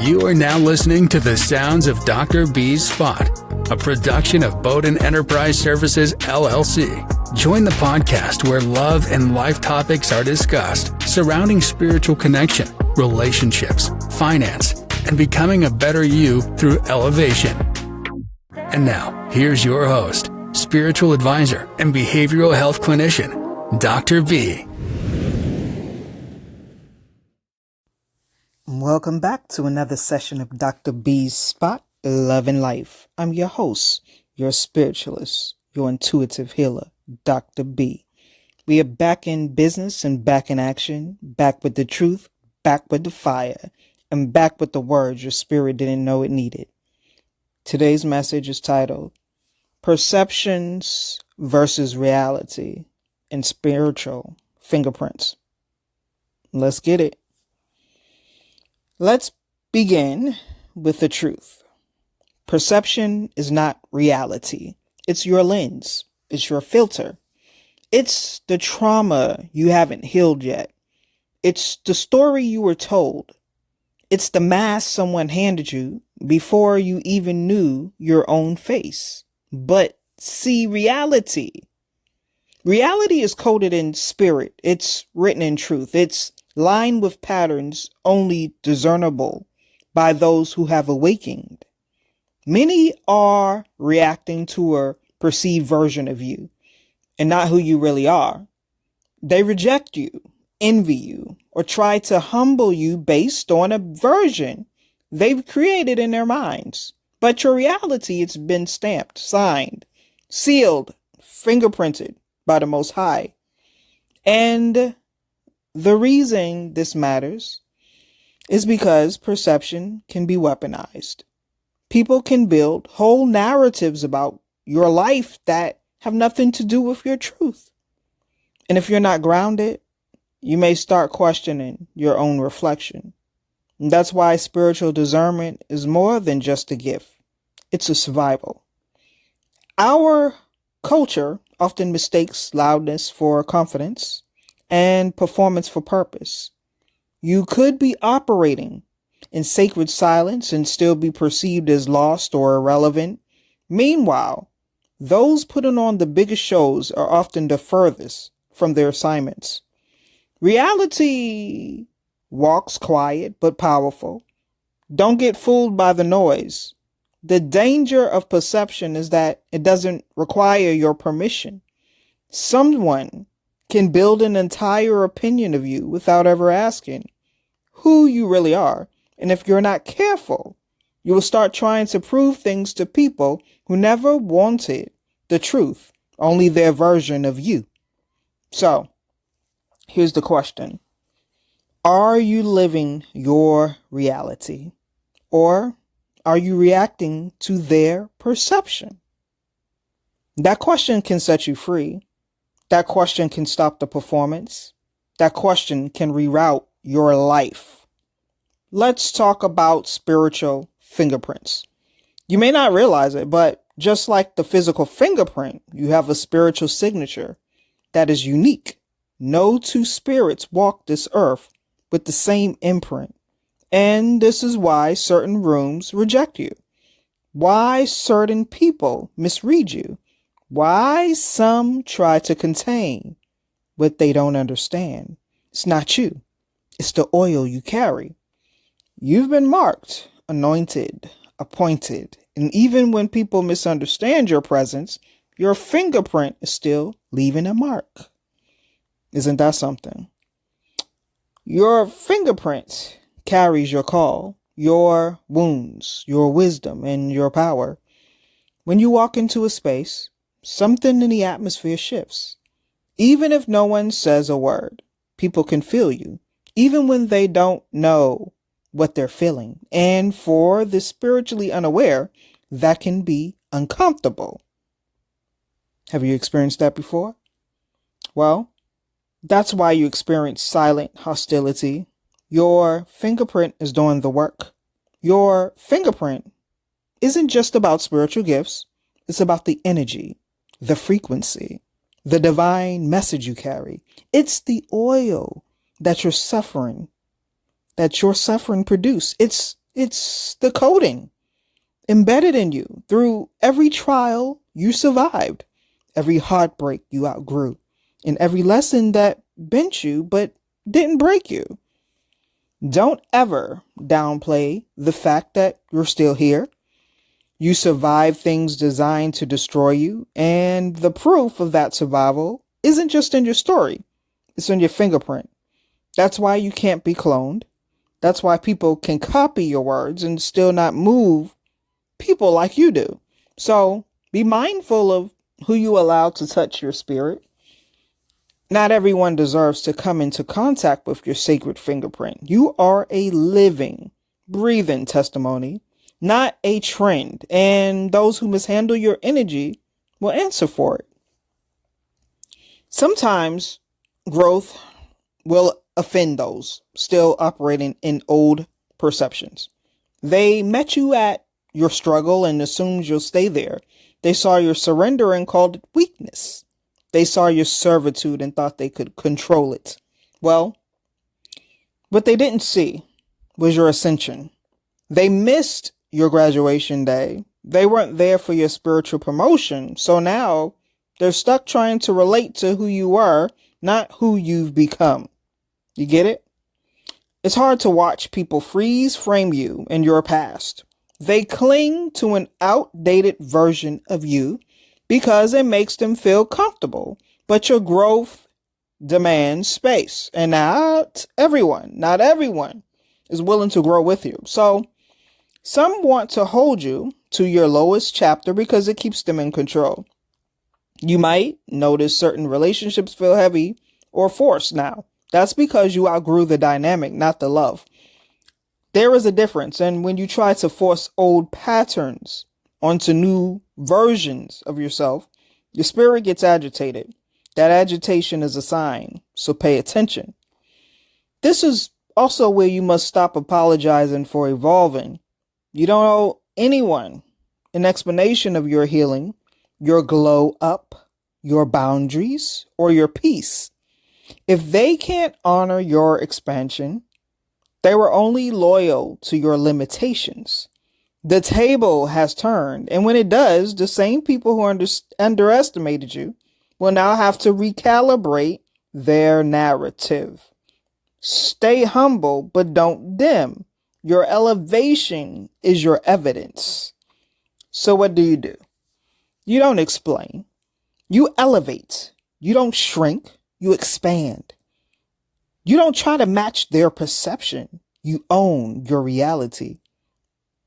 You are now listening to the sounds of Dr. B's Spot, a production of Bowden Enterprise Services, LLC. Join the podcast where love and life topics are discussed surrounding spiritual connection, relationships, finance, and becoming a better you through elevation. And now, here's your host, spiritual advisor and behavioral health clinician, Dr. B. Welcome back to another session of Dr. B's Spot, Love and Life. I'm your host, your spiritualist, your intuitive healer, Dr. B. We are back in business and back in action, back with the truth, back with the fire, and back with the words your spirit didn't know it needed. Today's message is titled, Perceptions versus Reality in Spiritual Fingerprints. Let's get it. Let's begin with the truth. Perception is not reality. It's your lens. It's your filter. It's the trauma you haven't healed yet. It's the story you were told. It's the mask someone handed you before you even knew your own face. But see, reality is coded in spirit. It's written in truth. It's lined with patterns only discernible by those who have awakened. Many are reacting to a perceived version of you and not who you really are. They reject you, envy you, or try to humble you based on a version they've created in their minds. But your reality, it's been stamped, signed, sealed, fingerprinted by the Most High. And the reason this matters is because perception can be weaponized. People can build whole narratives about your life that have nothing to do with your truth. And if you're not grounded, you may start questioning your own reflection. And that's why spiritual discernment is more than just a gift. It's a survival. Our culture often mistakes loudness for confidence and performance for purpose. You could be operating in sacred silence and still be perceived as lost or irrelevant. Meanwhile, those putting on the biggest shows are often the furthest from their assignments. Reality walks quiet but powerful. Don't get fooled by the noise. The danger of perception is that it doesn't require your permission. Someone can build an entire opinion of you without ever asking who you really are. And if you're not careful, you will start trying to prove things to people who never wanted the truth, only their version of you. So, here's the question. Are you living your reality? Or are you reacting to their perception? That question can set you free. That question can stop the performance. That question can reroute your life. Let's talk about spiritual fingerprints. You may not realize it, but just like the physical fingerprint, you have a spiritual signature that is unique. No two spirits walk this earth with the same imprint. And this is why certain rooms reject you. Why certain people misread you. Why some try to contain what they don't understand. It's not you. It's the oil you carry. You've been marked, anointed, appointed, and even when people misunderstand your presence, your fingerprint is still leaving a mark. Isn't that something? Your fingerprint carries your call, your wounds, your wisdom, and your power. When you walk into a space, something in the atmosphere shifts. Even if no one says a word, people can feel you, even when they don't know what they're feeling. And for the spiritually unaware, that can be uncomfortable. Have you experienced that before? Well, that's why you experience silent hostility. Your fingerprint is doing the work. Your fingerprint isn't just about spiritual gifts. It's about the energy, the frequency, the divine message you carry. It's the oil that your suffering produce. It's It's the coding embedded in you through every trial you survived, every heartbreak you outgrew, and every lesson that bent you but didn't break you. Don't ever downplay the fact that you're still here. You survived things designed to destroy you, and the proof of that survival isn't just in your story, it's in your fingerprint. That's why you can't be cloned. That's why people can copy your words and still not move people like you do. So be mindful of who you allow to touch your spirit. Not everyone deserves to come into contact with your sacred fingerprint. You are a living, breathing testimony, not a trend. And those who mishandle your energy will answer for it. Sometimes growth will offend those still operating in old perceptions. They met you at your struggle and assumed you'll stay there. They saw your surrender and called it weakness. They saw your servitude and thought they could control it. Well, what they didn't see was your ascension. They missed your graduation day. They weren't there for your spiritual promotion. So now they're stuck trying to relate to who you were, not who you've become. You get it? It's hard to watch people freeze frame you in your past. They cling to an outdated version of you because it makes them feel comfortable. But your growth demands space. And not everyone is willing to grow with you. So some want to hold you to your lowest chapter because it keeps them in control. You might notice certain relationships feel heavy or forced now. That's because you outgrew the dynamic, not the love. There is a difference. And when you try to force old patterns onto new versions of yourself, your spirit gets agitated. That agitation is a sign. So pay attention. This is also where you must stop apologizing for evolving. You don't owe anyone an explanation of your healing, your glow up, your boundaries, or your peace. If they can't honor your expansion, they were only loyal to your limitations. The table has turned, and when it does, the same people who underestimated you will now have to recalibrate their narrative. Stay humble, but don't dim. Your elevation is your evidence. So what do? You don't explain. You elevate. You don't shrink. You expand. You don't try to match their perception. You own your reality.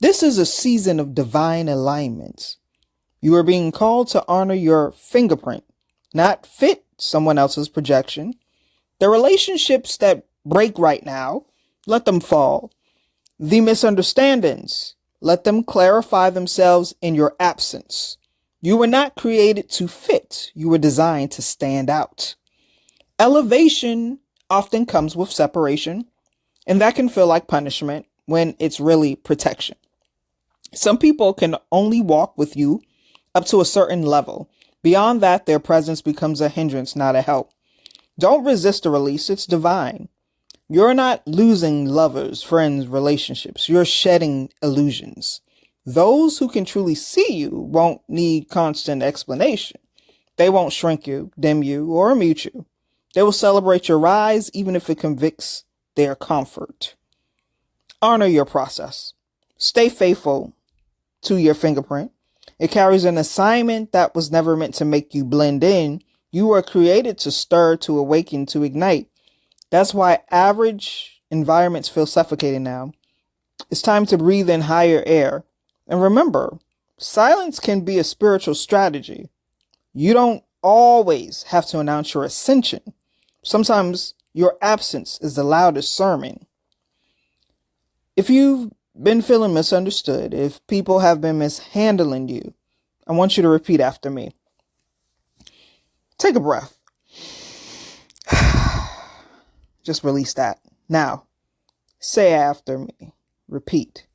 This is a season of divine alignments. You are being called to honor your fingerprint, not fit someone else's projection. The relationships that break right now, let them fall. The misunderstandings, let them clarify themselves in your absence. You were not created to fit. You were designed to stand out. Elevation often comes with separation, and that can feel like punishment when it's really protection. Some people can only walk with you up to a certain level. Beyond that, their presence becomes a hindrance, not a help. Don't resist the release. It's divine. You're not losing lovers, friends, relationships. You're shedding illusions. Those who can truly see you won't need constant explanation. They won't shrink you, dim you, or mute you. They will celebrate your rise, even if it convicts their comfort. Honor your process. Stay faithful to your fingerprint. It carries an assignment that was never meant to make you blend in. You were created to stir, to awaken, to ignite. That's why average environments feel suffocating now. It's time to breathe in higher air. And remember, silence can be a spiritual strategy. You don't always have to announce your ascension. Sometimes your absence is the loudest sermon. If you've been feeling misunderstood, if people have been mishandling you, I want you to repeat after me. Take a breath. Just release that. Now, say after me. Repeat.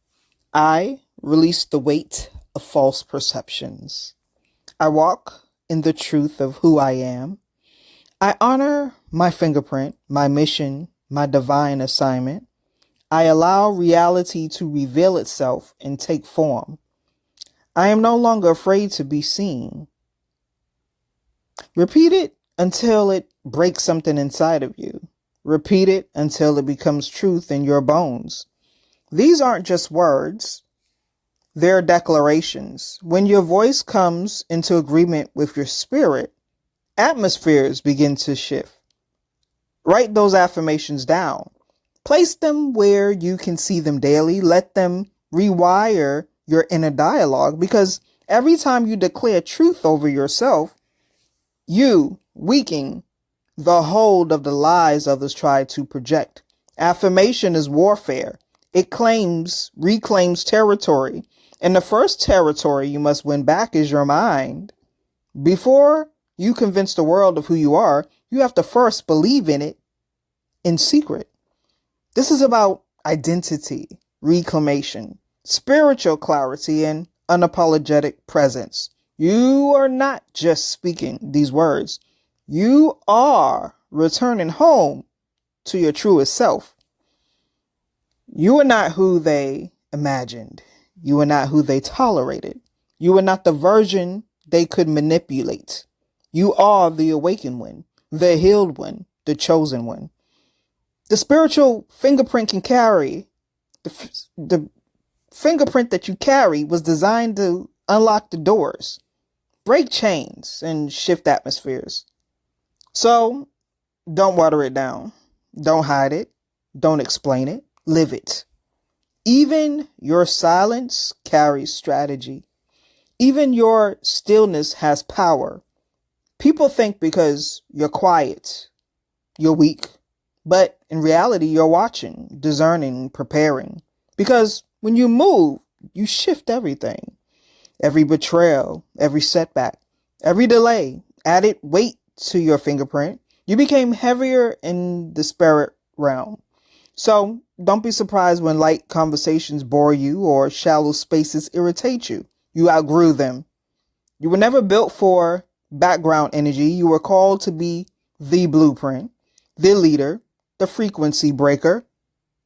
I release the weight of false perceptions. I walk in the truth of who I am. I honor my fingerprint, my mission, my divine assignment. I allow reality to reveal itself and take form. I am no longer afraid to be seen. Repeat it until it breaks something inside of you. Repeat it until it becomes truth in your bones. These aren't just words. They're declarations. When your voice comes into agreement with your spirit, atmospheres begin to shift. Write those affirmations down. Place them where you can see them daily. Let them rewire your inner dialogue, because every time you declare truth over yourself, you weaken the hold of the lies others try to project. Affirmation is warfare. It reclaims territory. And the first territory you must win back is your mind. Before you convince the world of who you are, you have to first believe in it in secret. This is about identity, reclamation, spiritual clarity, and unapologetic presence. You are not just speaking these words. You are returning home to your truest self. You are not who they imagined. You are not who they tolerated. You are not the version they could manipulate. You are the awakened one, the healed one, the chosen one. The spiritual fingerprint can carry, the fingerprint that you carry was designed to unlock the doors, break chains, and shift atmospheres. So don't water it down. Don't hide it. Don't explain it. Live it. Even your silence carries strategy. Even your stillness has power. People think because you're quiet, you're weak. But in reality, you're watching, discerning, preparing. Because when you move, you shift everything. Every betrayal, every setback, every delay added weight to your fingerprint. You became heavier in the spirit realm. So don't be surprised when light conversations bore you or shallow spaces irritate you. You outgrew them. You were never built for background energy. You were called to be the blueprint, the leader, the frequency breaker.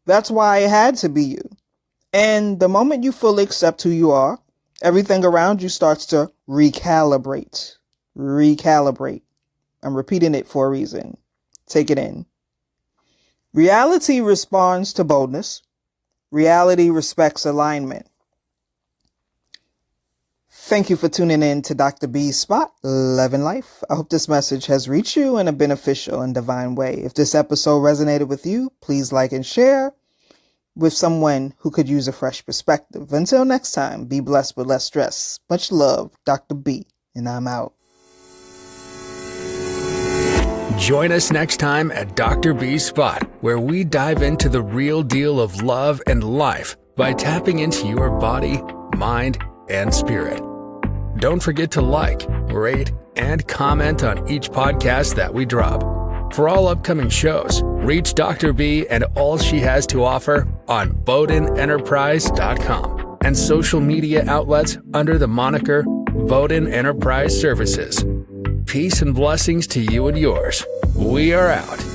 That's why it had to be you. And the moment you fully accept who you are, everything around you starts to recalibrate. Recalibrate. I'm repeating it for a reason. Take it in. Reality responds to boldness. Reality respects alignment. Thank you for tuning in to Dr. B's Spot, Love and Life. I hope this message has reached you in a beneficial and divine way. If this episode resonated with you, please like and share with someone who could use a fresh perspective. Until next time, be blessed with less stress. Much love, Dr. B, and I'm out. Join us next time at Dr. B's Spot, where we dive into the real deal of love and life by tapping into your body, mind, and spirit. Don't forget to like, rate, and comment on each podcast that we drop. For all upcoming shows, reach Dr. B and all she has to offer on BowdenEnterprise.com and social media outlets under the moniker Bowden Enterprise Services. Peace and blessings to you and yours. We are out.